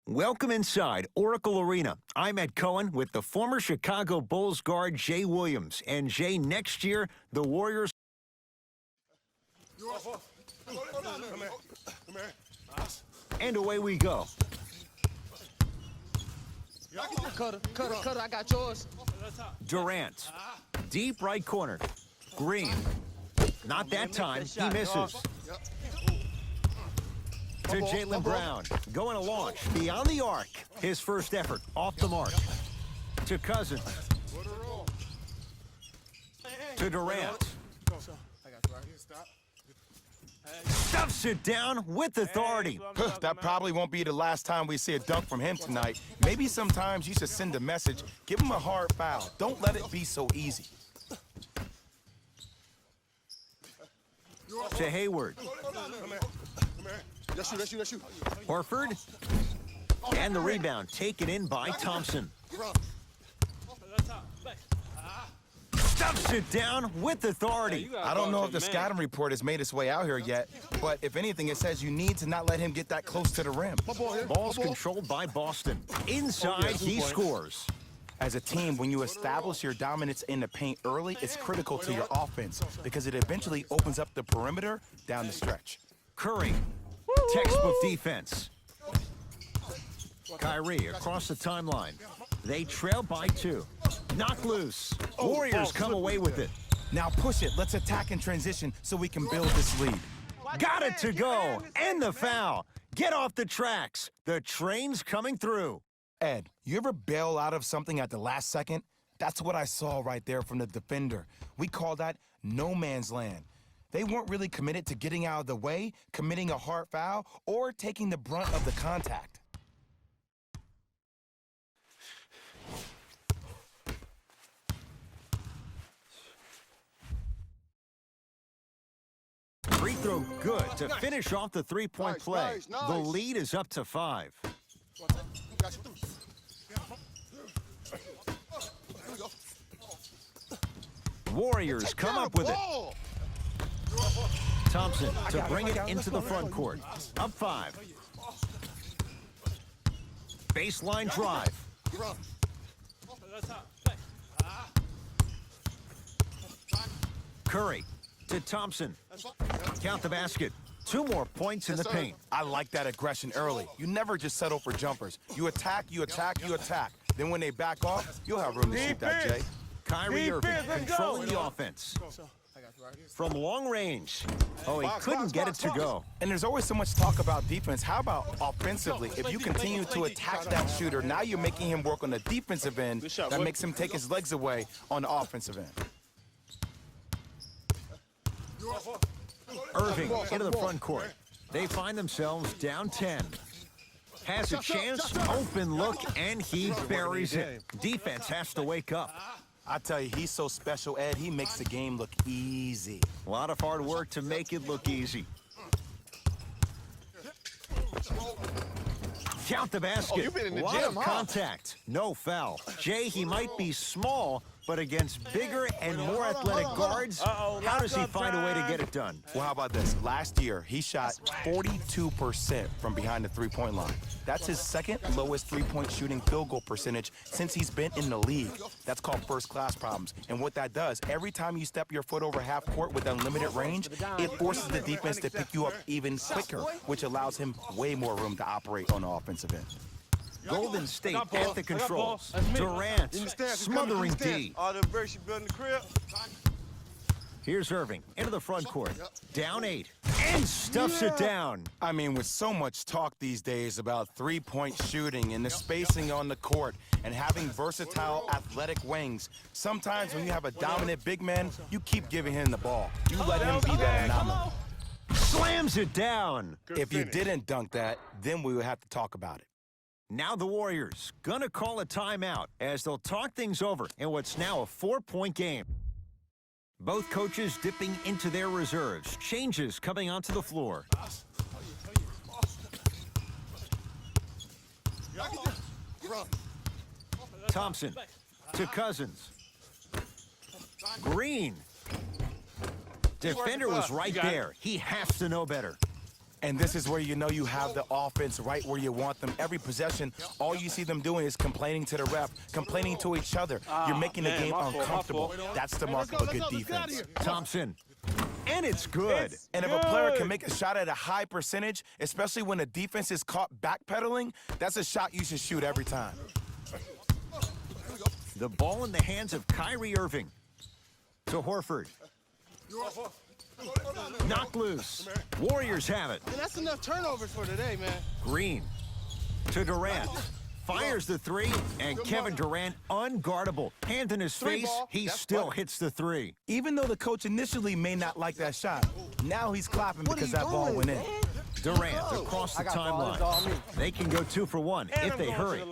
Welcome inside Oracle Arena. I'm Ed Cohen with the former Chicago Bulls guard Jay Williams. And Jay, next year, the Warriors... And away we go. Cutter, I got yours. Durant, deep right corner. Green, not that time, he misses. To Jaylen Brown, going to launch beyond the arc. His first effort, off the mark. To Cousins. To Durant. Stuffs it down with authority. That probably won't be the last time we see a dunk from him tonight. Maybe sometimes you should send a message. Give him a hard foul. Don't let it be so easy. To Hayward. Horford. And the rebound taken in by Thompson. Stuffs it down with authority. I don't know if the scouting report has made its way out here yet, but if anything, it says you need to not let him get that close to the rim. Ball's controlled by Boston. Inside, he scores. As a team, when you establish your dominance in the paint early, it's critical to your offense because it eventually opens up the perimeter down the stretch. Curry, textbook defense. Kyrie across the timeline. They trail by 2. Knocked loose. Warriors come away with it. Now push it. Let's attack in transition so we can build this lead. Got it to go. And the foul. Get off the tracks. The train's coming through. Ed, you ever bail out of something at the last second? That's what I saw right there from the defender. We call that no man's land. They weren't really committed to getting out of the way, committing a hard foul, or taking the brunt of the contact. Free throw good to finish off the three-point play. The lead is up to 5. Warriors come up with it. Thompson to bring it into the front court. Up 5. Baseline drive. Curry to Thompson. Count the basket. 2 more points in the paint. I like that aggression early. You never just settle for jumpers. You attack, you attack, you attack. Then when they back off, you'll have room to shoot that, Jay. Kyrie Irving controlling the offense. From long range. Oh, he couldn't get it to go. And there's always so much talk about defense. How about offensively? If you continue to attack that shooter, now you're making him work on the defensive end. That makes him take his legs away on the offensive end. Irving into the front court. They find themselves down 10. Has a chance, open look, and he buries it. Defense has to wake up. I tell you, he's so special, Ed. He makes the game look easy. A lot of hard work to make it look easy. Count the basket. A lot of contact. No foul. Jay, he might be small, but against bigger and more athletic guards, how does he find a way to get it done? Well, how about this? Last year, he shot 42% from behind the three-point line. That's his second lowest three-point shooting field goal percentage since he's been in the league. That's called first-class problems. And what that does, every time you step your foot over half court with unlimited range, it forces the defense to pick you up even quicker, which allows him way more room to operate on the offensive end. Golden State at the controls. Durant smothering D. Here's Irving into the front court. Down 8 and stuffs it down. I mean, with so much talk these days about three-point shooting and the spacing on the court and having versatile athletic wings, sometimes when you have a dominant big man, you keep giving him the ball. You let him be that anomaly. Slams it down. If you didn't dunk that, then we would have to talk about it. Now the Warriors gonna call a timeout as they'll talk things over in what's now a 4-point game. Both coaches dipping into their reserves. Changes coming onto the floor. Thompson to Cousins. Green. Defender was right there. He has to know better. And this is where you know you have the offense right where you want them. Every possession, all you see them doing is complaining to the ref, complaining to each other. You're making the game uncomfortable. That's the mark of a good defense. Thompson. And it's good. And if a player can make a shot at a high percentage, especially when the defense is caught backpedaling, that's a shot you should shoot every time. The ball in the hands of Kyrie Irving. To Horford. Knocked loose. Warriors have it. And that's enough turnovers for today, man. Green. To Durant. Fires the three, and Kevin Durant unguardable. Hand in his face, he still hits the three. Even though the coach initially may not like that shot, now he's clapping because that ball went in. Durant across the timeline. They can go 2 for 1 if they hurry.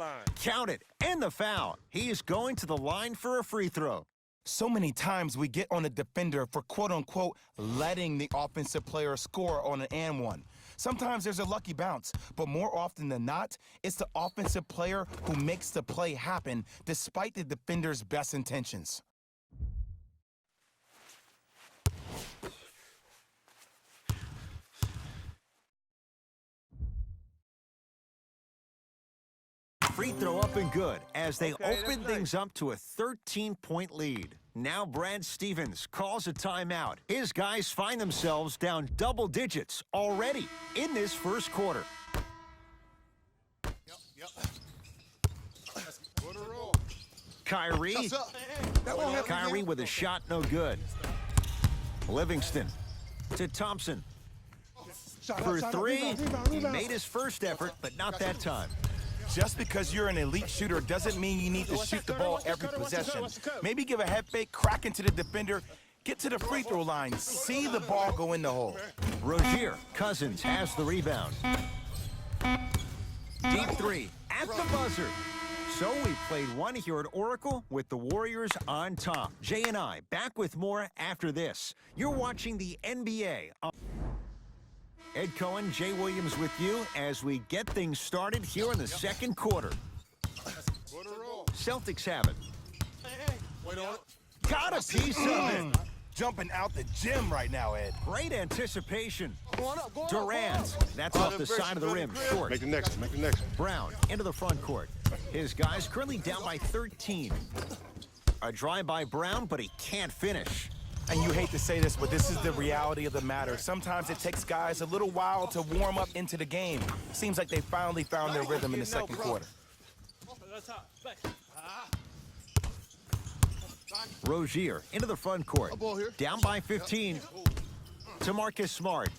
Count it, and the foul. He is going to the line for a free throw. So many times we get on a defender for quote-unquote letting the offensive player score on an and one. Sometimes there's a lucky bounce, but more often than not, it's the offensive player who makes the play happen despite the defender's best intentions. Free throw up and good as they open things up to a 13-point lead. Now Brad Stevens calls a timeout. His guys find themselves down double digits already in this first quarter. Kyrie. Kyrie with a shot, no good. Livingston to Thompson. For three, he made his first effort, but not that time. Just because you're an elite shooter doesn't mean you need to shoot the ball every possession. Maybe give a head fake, crack into the defender, get to the free throw line, see the ball go in the hole. Rozier, Cousins has the rebound. Deep three at the buzzer. So we played one here at Oracle with the Warriors on top. Jay and I back with more after this. You're watching the NBA. Ed Cohen, Jay Williams with you as we get things started here in the second quarter. Celtics have it. Got a piece of it. Jumping out the gym right now, Ed. Great anticipation. Durant, that's off the side of the rim, short. Make the next one, make the next one. Brown into the front court. His guys currently down by 13. A drive by Brown, but he can't finish. And you hate to say this, but this is the reality of the matter. Sometimes it takes guys a little while to warm up into the game. Seems like they finally found their rhythm in the second quarter. Rozier into the front court. Down by 15. To Marcus Smart.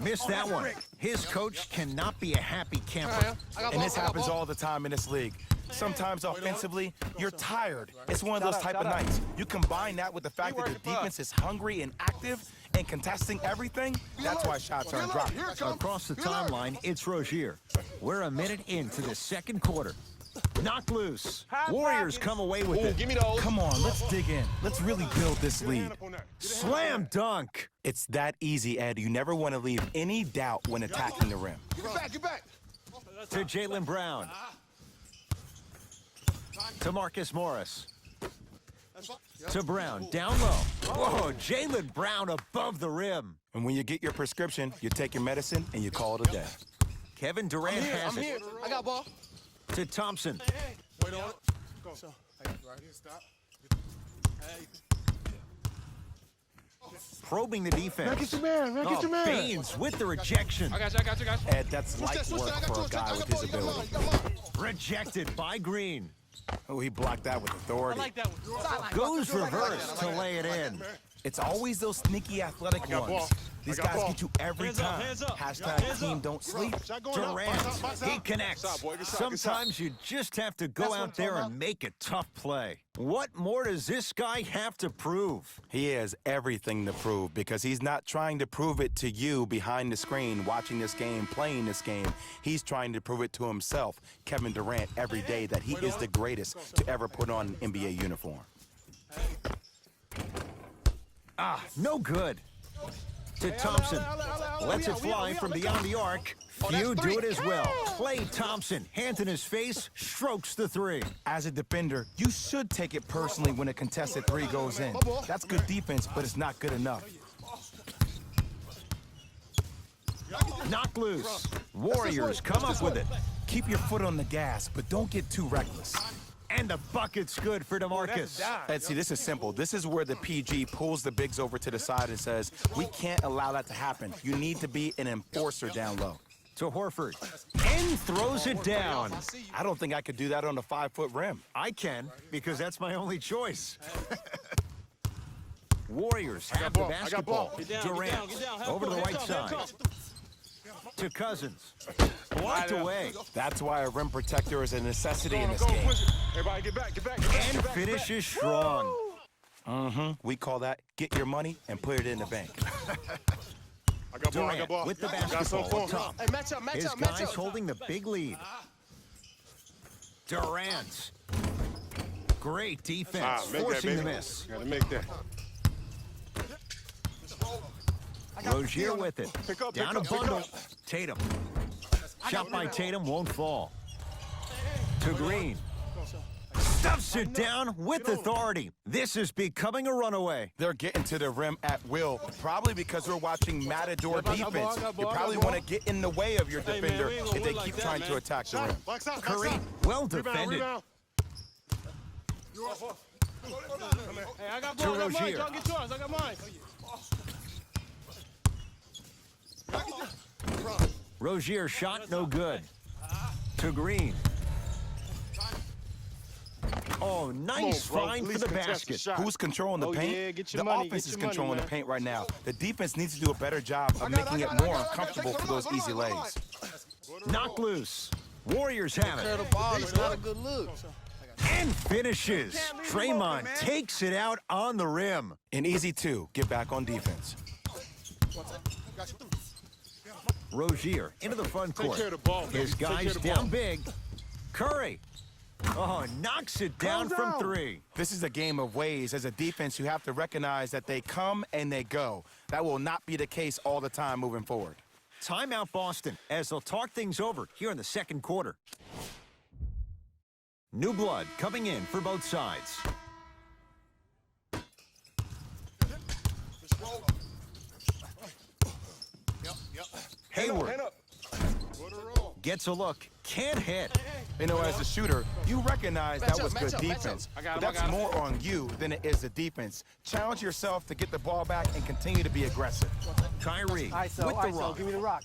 Missed that one. His coach cannot be a happy camper. And this happens all the time in this league. Sometimes offensively, you're tired. It's one of those type of nights. You combine that with the fact that the defense is hungry and active and contesting everything, that's why shots aren't dropping. Across the timeline, it's Rozier. We're a minute into the second quarter. Knocked loose. Warriors come away with it. Give me those. Come on, let's dig in. Let's really build this lead. Slam dunk. It's that easy, Ed. You never want to leave any doubt when attacking the rim. Get back. To Jaylen Brown. To Marcus Morris. To Brown, down low. Whoa, Jaylen Brown above the rim. And when you get your prescription, you take your medicine and you call it a day. Kevin Durant has it. I got ball. To Thompson. Wait on it. Go. Right here, stop. Probing the defense. Get your man, man. Get your man. Baines with the rejection. I got you. Ed, that's light work for a guy with his ability. Rejected by Green. Oh, he blocked that with authority. I like that one. Goes reverse to lay it in. It's always those sneaky athletic ones. These guys get you every time. Hashtag team don't sleep. Durant, he connects. Sometimes you just have to go out there and make a tough play. What more does this guy have to prove? He has everything to prove because he's not trying to prove it to you behind the screen, watching this game, playing this game. He's trying to prove it to himself, Kevin Durant, every day that he is the greatest to ever put on an NBA uniform. No good. To Thompson. Lets it fly from beyond the arc. Few do it as well. Klay Thompson, hand in his face, strokes the three. As a defender, you should take it personally when a contested three goes in. That's good defense, but it's not good enough. Knock loose. Warriors come up with it. Keep your foot on the gas, but don't get too reckless. And the bucket's good for DeMarcus. And see, this is simple. This is where the PG pulls the bigs over to the side and says, we can't allow that to happen. You need to be an enforcer down low. To Horford. And throws it down. I don't think I could do that on a 5-foot rim. I can, because that's my only choice. Warriors have the basketball. Durant over to the right side. To Cousins. Blocked away. That's why a rim protector is a necessity in this game. Everybody get back, get back. And finishes strong. We call that get your money and put it in the bank. I got ball, I got Durant ball. with the I got basketball some up top. Hey, match up, match His up, match guys up. holding the big lead. Durant. Great defense, Make that, forcing baby. the miss. Gotta make that. Rozier with it. Pick up, Down pick a up, pick bundle. up. Tatum. Shot by Tatum won't fall. To Green. Stuffs it down with authority. This is becoming a runaway. They're getting to the rim at will, probably because we're watching Matador defense. You probably want to get in the way of your defender if they keep trying to attack the rim. Box out, box Curry, out. well defended. Rebound. Hey, I got To ball, I got mine. Rozier. Y'all get yours, I got mine. Rozier shot no good. To Green. Oh, nice bro. find At for least the contest the basket. shot. Who's controlling the Oh, paint? yeah, get your The money, offense get is your money, controlling the man. paint right now. The defense needs to do a better job of making it more uncomfortable for those easy lays. Knock loose. Warriors have Turn the it. ball, it's not a good look. And finishes. Draymond takes it out on the rim. An easy two, get back on defense. Rozier into the front court. care of the ball, baby. His Take care guys of the down ball. big. Curry. Oh, knocks it down from down. three. This is a game of ways. As a defense, you have to recognize that they come and they go. That will not be the case all the time moving forward. Timeout Boston as they'll talk things over here in the second quarter. New blood coming in for both sides. Hayward Hand up. gets a look, can't hit. You know, as a shooter, you recognize that was match good up, match up. defense. I got But him, I that's got him. more on you than it is the defense. Challenge yourself to get the ball back and continue to be aggressive. Kyrie with the rock. Give me the rock.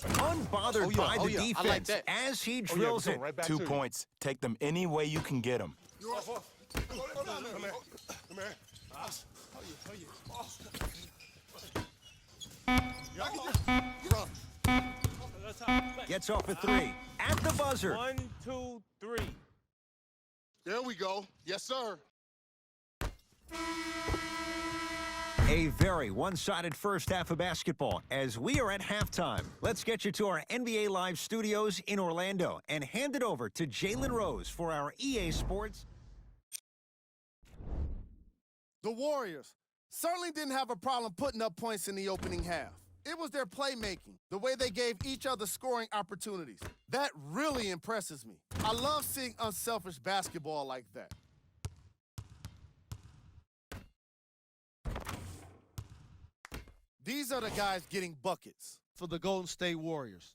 Unbothered by the I like defense that. as he drills it. Right back 2 to you. points. Take them any way you can get them. Come here. Come here. Gets off a three. At the buzzer. 1, 2, 3. There we go. Yes, sir. A very one-sided first half of basketball as we are at halftime. Let's get you to our NBA Live studios in Orlando and hand it over to Jalen Rose for our EA Sports. The Warriors certainly didn't have a problem putting up points in the opening half. It was their playmaking, the way they gave each other scoring opportunities. That really impresses me. I love seeing unselfish basketball like that. These are the guys getting buckets for the Golden State Warriors.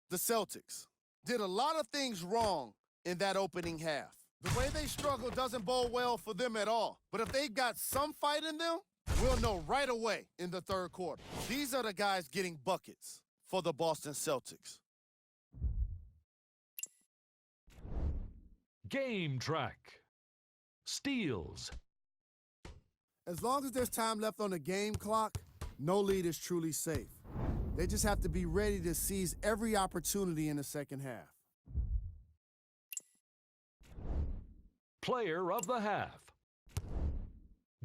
The Celtics did a lot of things wrong in that opening half. The way they struggle doesn't bode well for them at all. But if they've got some fight in them, we'll know right away in the third quarter. These are the guys getting buckets for the Boston Celtics. Game track. Steals. As long as there's time left on the game clock, no lead is truly safe. They just have to be ready to seize every opportunity in the second half. Player of the half.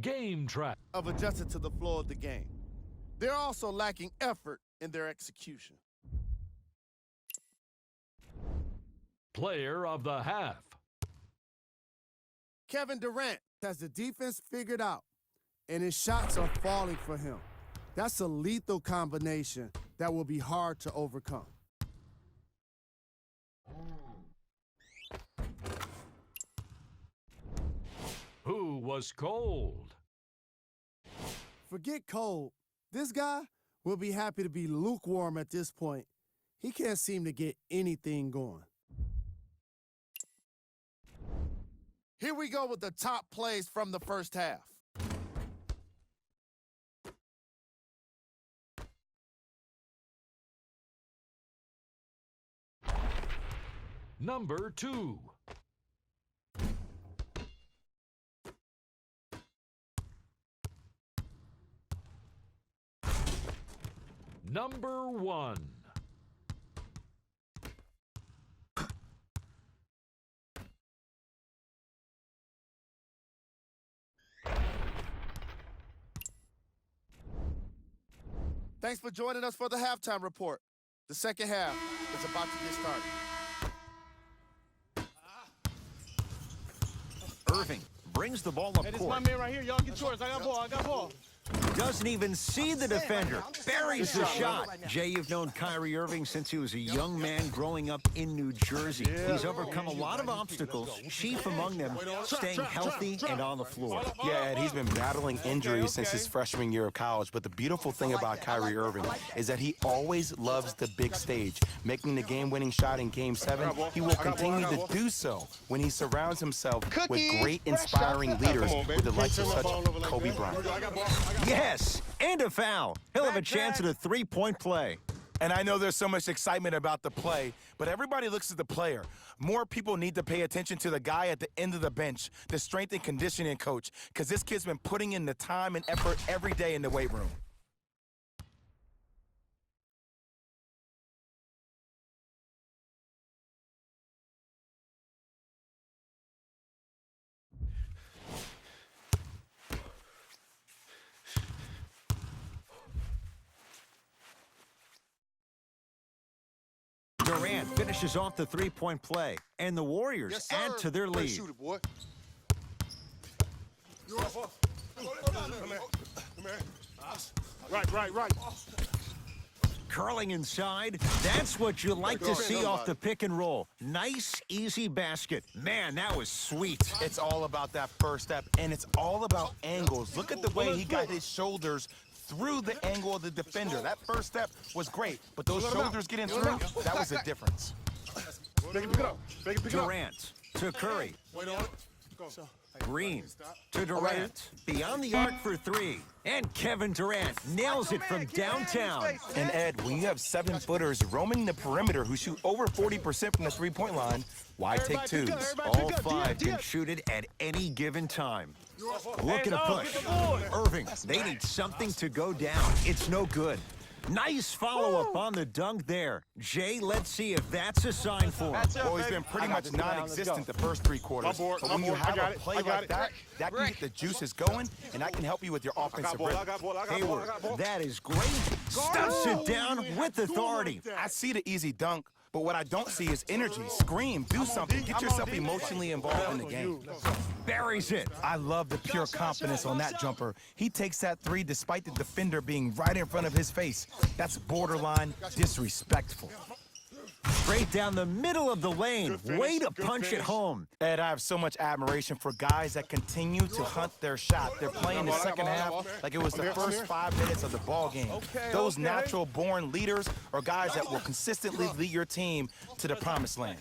Game track. Of adjusted to the flow of the game. They're also lacking effort in their execution. Player of the half. Kevin Durant has the defense figured out, and his shots are falling for him. That's a lethal combination that will be hard to overcome. Who was cold? Forget cold. This guy will be happy to be lukewarm at this point. He can't seem to get anything going. Here we go with the top plays from the first half. Number 2. Number 1. Thanks for joining us for the halftime report. The second half is about to get started. Irving brings the ball up Hey, this is my court. man right here. Y'all get yours. I got ball. Doesn't even see the defender. Buries the shot. Jay, you've known Kyrie Irving since he was a young man growing up in New Jersey. He's overcome a lot of obstacles, chief among them staying healthy and on the floor. Yeah, Ed, he's been battling injuries since his freshman year of college, but the beautiful thing about Kyrie Irving is that he always loves the big stage. Making the game-winning shot in Game 7, he will continue to do so when he surrounds himself with great, inspiring leaders with the likes of such Kobe Bryant. Yes, and a foul. He'll have a chance at a three-point play. And I know there's so much excitement about the play, but everybody looks at the player. More people need to pay attention to the guy at the end of the bench, the strength and conditioning coach, because this kid's been putting in the time and effort every day in the weight room. Durant finishes off the three-point play, and the Warriors add to their lead. Shoot it, boy. Right. Curling inside, that's what you like to see off the pick and roll. Nice, easy basket. Man, that was sweet. It's all about that first step, and it's all about angles. Look at the way he got his shoulders through the angle of the defender. That first step was great, but those shoulders getting through, that was the difference. Pick it up. Durant to Curry. Wait on it. Go. Green to Durant. Beyond the arc for three. And Kevin Durant nails it from downtown. And Ed, when you have 7-footers roaming the perimeter who shoot over 40% from the three-point line, why take twos? All five can shoot it at any given time. Look at a push. Irving, they need something to go down. It's no good. Nice follow-up on the dunk there. Jay, let's see if that's a sign for him. Well, he's been pretty much non-existent the first 3 quarters. But when you have a play like that, that can get the juices going, and that can help you with your offensive rhythm. Hayward, that is great. Stuffs it down with authority. I see the easy dunk, but what I don't see is energy. Scream, do something, get yourself emotionally involved in the game. Buries it. I love the pure confidence on that jumper. He takes that 3 despite the defender being right in front of his face. That's borderline disrespectful. Straight down the middle of the lane. Way to punch it home. Ed, I have so much admiration for guys that continue to hunt their shot. They're playing the second half like it was the first 5 minutes of the ball game. Those natural-born leaders are guys that will consistently lead your team to the promised land.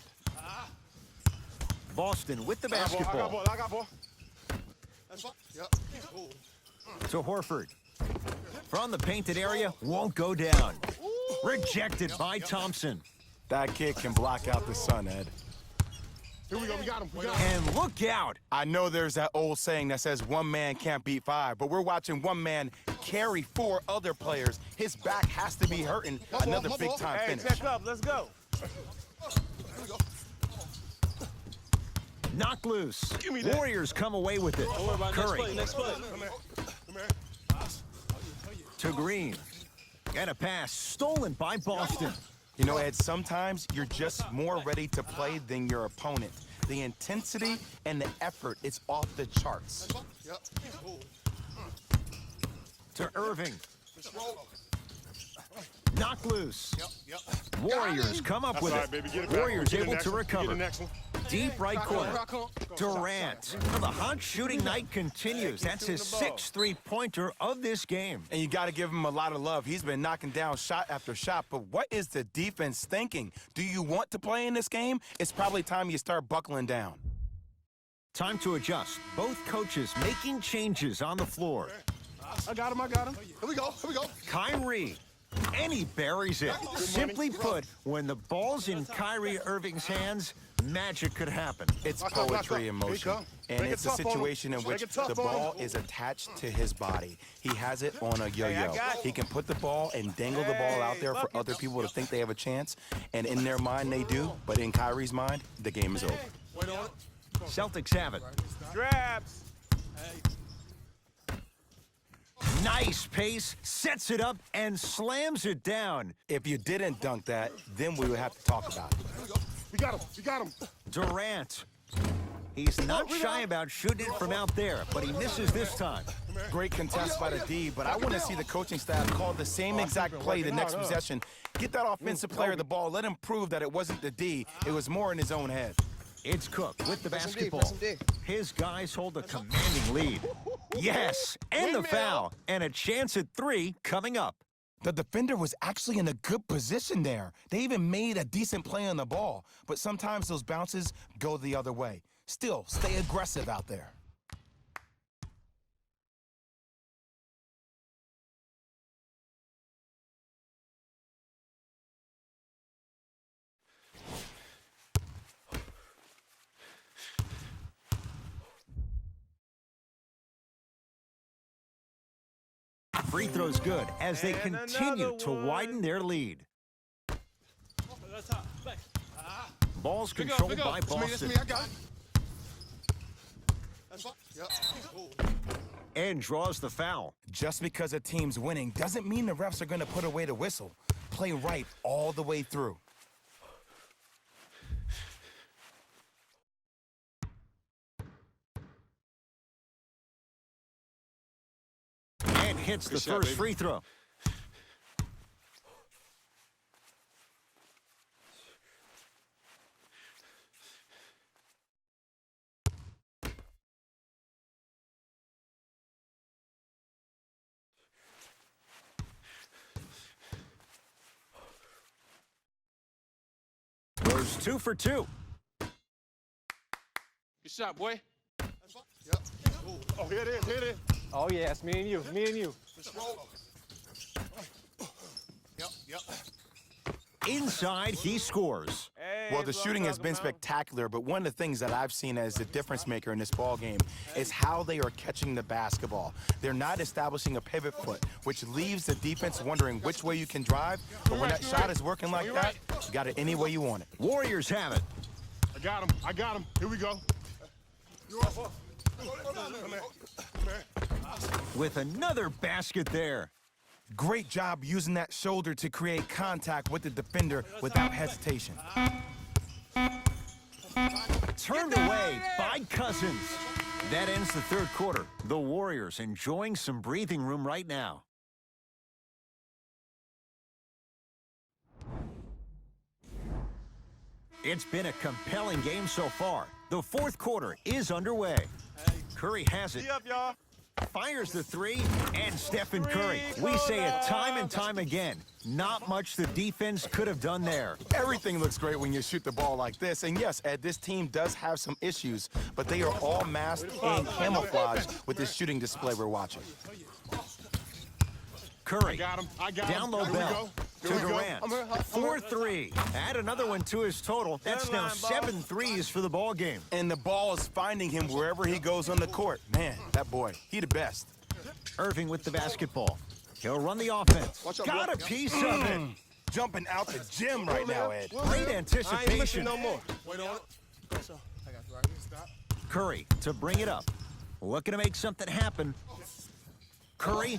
Boston with the basketball. I got ball. To Horford. From the painted area, won't go down. Rejected by Thompson. That kid can block out the sun, Ed. Here we go. We got him. And look out. I know there's that old saying that says one man can't beat 5, but we're watching one man carry 4 other players. His back has to be hurting. Another big-time Hey, finish. check up. Let's go. Knocked loose. Give me that. Warriors come away with it. Curry Next play. to Green. And a pass stolen by Boston. You know, Ed, sometimes you're just more ready to play than your opponent. The intensity and the effort, it's off the charts. To Irving. Knocked loose. Warriors come up with it. Warriors able to recover. deep right corner. Durant. Well, the hot shooting night continues. That's his 6th three-pointer of this game. And you got to give him a lot of love. He's been knocking down shot after shot. But what is the defense thinking? Do you want to play in this game? It's probably time you start buckling down. Time to adjust. Both coaches making changes on the floor. I got him. Here we go. Kyrie. And he buries it. Simply put, when the ball's in Kyrie Irving's hands, magic could happen. It's poetry in motion. And it's a situation in which the ball is attached to his body. He has it on a yo-yo. He can put the ball and dangle the ball out there for other people to think they have a chance. And in their mind, they do. But in Kyrie's mind, the game is over. Celtics have it. Grabs. Nice pace, sets it up, and slams it down. If you didn't dunk that, then we would have to talk about it. We got him. Durant. He's not shy about shooting it from out there, but he misses this time. Great contest by the D, but I want to see the coaching staff call the same exact play the next possession. Get that offensive player the ball. Let him prove that it wasn't the D. It was more in his own head. It's Cook with the basketball. His guys hold a commanding lead. Yes, and the foul, and a chance at 3 coming up. The defender was actually in a good position there. They even made a decent play on the ball, but sometimes those bounces go the other way. Still, stay aggressive out there. Free throw's good as they continue to widen their lead. Ball's controlled by Boston. I got it. And draws the foul. Just because a team's winning doesn't mean the refs are going to put away the whistle. Play right all the way through. And hits the first free throw. Goes 2 for 2. Good shot, boy. Oh, here it is. Oh, yeah, it's me and you. Yep. Inside, he scores. Hey, Well, the shooting has been spectacular, but one of the things that I've seen as the difference maker in this ball game is how they are catching the basketball. They're not establishing a pivot foot, which leaves the defense wondering which way you can drive. But when that shot is working like that, you got it any way you want it. Warriors have it. I got him. Here we go. With another basket there. Great job using that shoulder to create contact with the defender without hesitation. Turned away by Cousins. That ends the third quarter. The Warriors enjoying some breathing room right now. It's been a compelling game so far. The fourth quarter is underway. Curry has it. y'all. Fires the 3, and Stephen Curry. We say it time and time again. Not much the defense could have done there. Everything looks great when you shoot the ball like this. And yes, Ed, this team does have some issues, but they are all masked and camouflaged with this shooting display we're watching. Curry, I got him. down low Here we bell go. to Durant. 4-3. Add another one to his total. That's now 7 threes for the ball game. And the ball is finding him wherever he goes on the court. Man, that boy, he the best. Irving with the basketball. He'll run the offense. Watch out, Got boy. a piece of it. Jumping out the gym right now, Ed. Great anticipation. no more. Wait on it. Stop. Curry to bring it up. Looking to make something happen. Curry,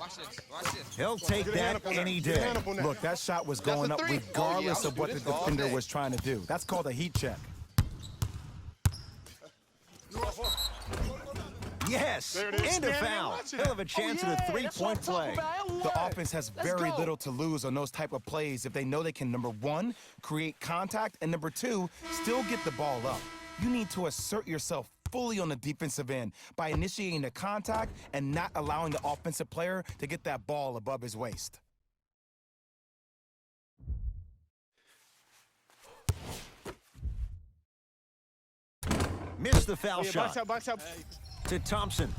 he'll take that any day. Look, that shot was going up regardless of what the defender was trying to do. That's called a heat check. Yes, There it is. and a foul. He'll have a chance at a three-point play. The offense has very little to lose on those type of plays if they know they can, number one, create contact, and number two, still get the ball up. You need to assert yourself fully on the defensive end by initiating the contact and not allowing the offensive player to get that ball above his waist. Missed the foul shot. Box out. To Thompson.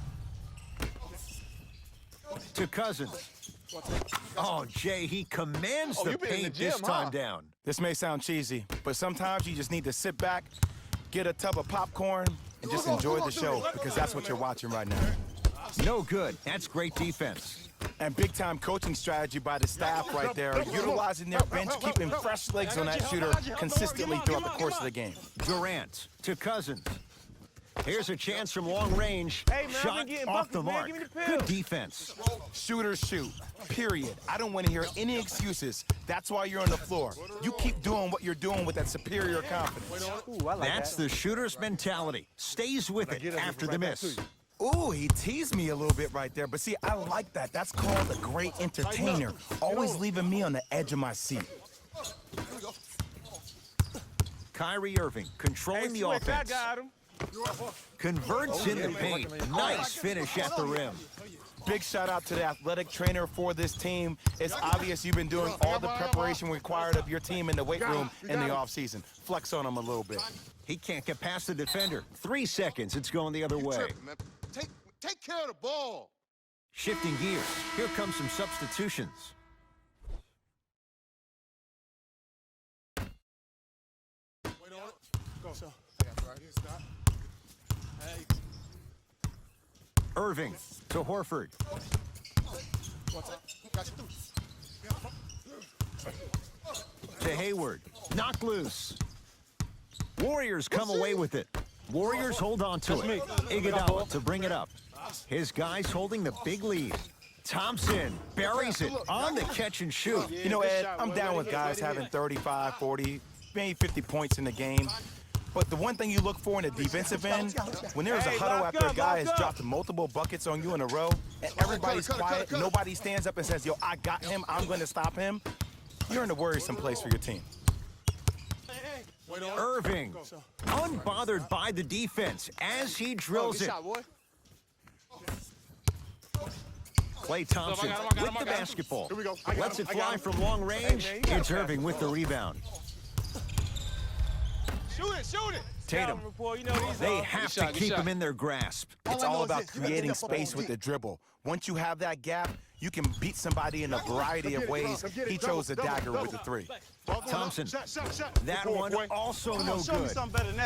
To Cousins. Oh, Jay, he commands the you been in the paint gym, this time huh? down. This may sound cheesy, but sometimes you just need to sit back, get a tub of popcorn, and just enjoy the show, because that's what you're watching right now. No good. That's great defense. And big-time coaching strategy by the staff right there, utilizing their bench, keeping fresh legs on that shooter consistently throughout the course of the game. Durant to Cousins. Here's a chance from long range. Hey, man, I've Shot been getting off the buckets, man. mark. Give me the pills. Good defense. Shooters shoot, period. I don't want to hear any excuses. That's why you're on the floor. You keep doing what you're doing with that superior confidence. Ooh, I like That's that. the shooter's mentality. Stays with it after the miss. Ooh, he teased me a little bit right there. But see, I like that. That's called a great entertainer. Always leaving me on the edge of my seat. Kyrie Irving controlling the Swick, I offense. got him. Converts in the paint. Nice finish at the rim. Big shout out to the athletic trainer for this team. It's obvious you've been doing all the preparation required of your team in the weight room in the offseason. Flex on him a little bit. He can't get past the defender. 3 seconds, it's going the other way. Tripping, man. Take care of the ball. Shifting gears. Here come some substitutions. Wait on it. Go. So, I got it right here. Stop. Hey. Irving to Horford. Got you. To Hayward. Knocked loose. Warriors come away with it. Warriors hold on to it. Iguodala to bring it up. His guys holding the big lead. Thompson buries it on the catch and shoot. You know, Ed, I'm down with guys having 35, 40, maybe 50 points in the game. But the one thing you look for in the defensive end, when there's a huddle after a guy has dropped multiple buckets on you in a row, and everybody's quiet, nobody stands up and says, yo, I got him, I'm going to stop him, you're in a worrisome place for your team. Irving, unbothered by the defense as he drills it. Klay Thompson with the basketball. Here we go. Lets it fly from long range. It's Irving with the rebound. Shoot it. Tatum. You know, They have to keep him in their grasp. It's all about creating space with the dribble. Once you have that gap, you can beat somebody in a variety of ways. He chose the dagger with the 3. Thompson, that one also no good.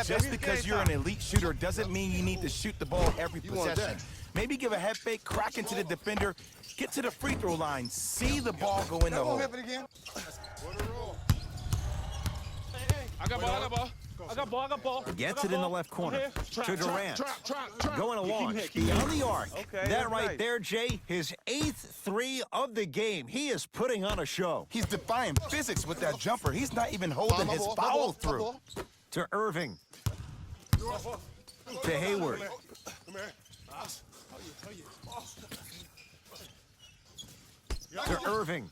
Just because you're an elite shooter doesn't mean you need to shoot the ball every possession. Maybe give a head fake, crack into the defender, get to the free throw line, see the ball go in the hole. I got ball. Gets it in the left corner to Durant. Trap. Going along beyond the arc. Okay, That right nice. there, Jay, his 8th 3 of the game. He is putting on a show. He's defying physics with that jumper. He's not even holding his foul through. To Irving. To Hayward. To Irving.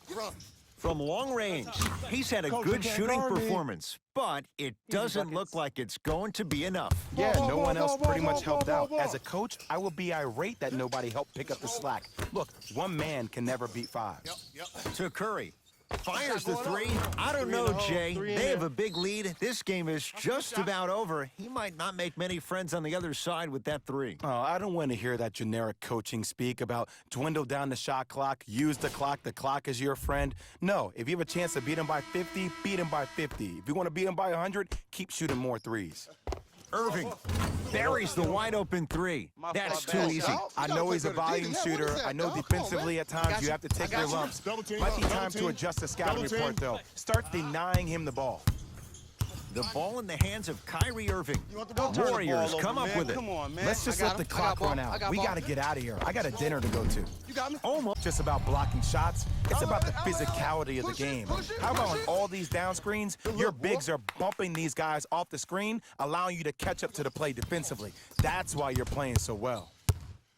From long range, he's had a good shooting performance, but it doesn't look like it's going to be enough. Yeah, no one else pretty much helped out. As a coach, I would be irate that nobody helped pick up the slack. Look, one man can never beat 5. To Curry. Fires the 3. I don't know, Jay. They have a big lead. This game is just about over. He might not make many friends on the other side with that 3. Oh, I don't want to hear that generic coaching speak about dwindle down the shot clock, use the clock is your friend. No, if you have a chance to beat him by 50, beat him by 50. If you want to beat him by 100, keep shooting more 3s. Irving buries the wide open 3. That's too easy. I know he's a volume shooter. I know defensively at times you have to take your lumps. Might be time to adjust the scouting report, though. Start denying him the ball. The ball in the hands of Kyrie Irving. Warriors come up with it. Come on, man. Let's just let the clock run out. We got to get out of here. I got a dinner to go to. You got me? Almost just about blocking shots. It's about the physicality of the game. How about on all these down screens, your bigs are bumping these guys off the screen, allowing you to catch up to the play defensively. That's why you're playing so well.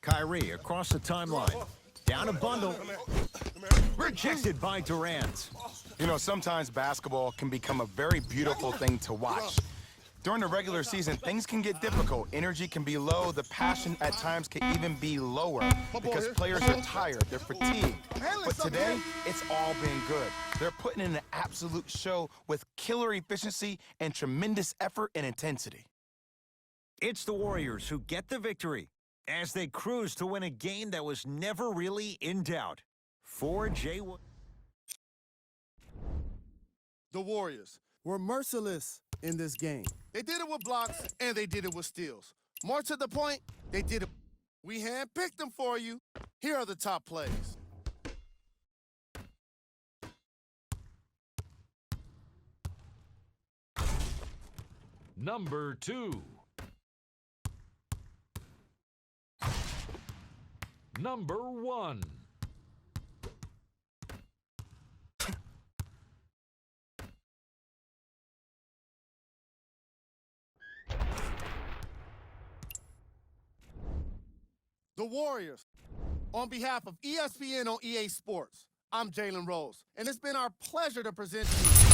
Kyrie across the timeline. Down a bundle. Rejected by Durant. You know, sometimes basketball can become a very beautiful thing to watch. During the regular season, things can get difficult. Energy can be low. The passion at times can even be lower because players are tired. They're fatigued. But today, it's all been good. They're putting in an absolute show with killer efficiency and tremendous effort and intensity. It's the Warriors who get the victory as they cruise to win a game that was never really in doubt. For Jay... The Warriors were merciless in this game. They did it with blocks, and they did it with steals. More to the point, they did it. We handpicked them for you. Here are the top plays. Number 2. Number 1. The Warriors. On behalf of ESPN on EA Sports, I'm Jalen Rose, and it's been our pleasure to present to you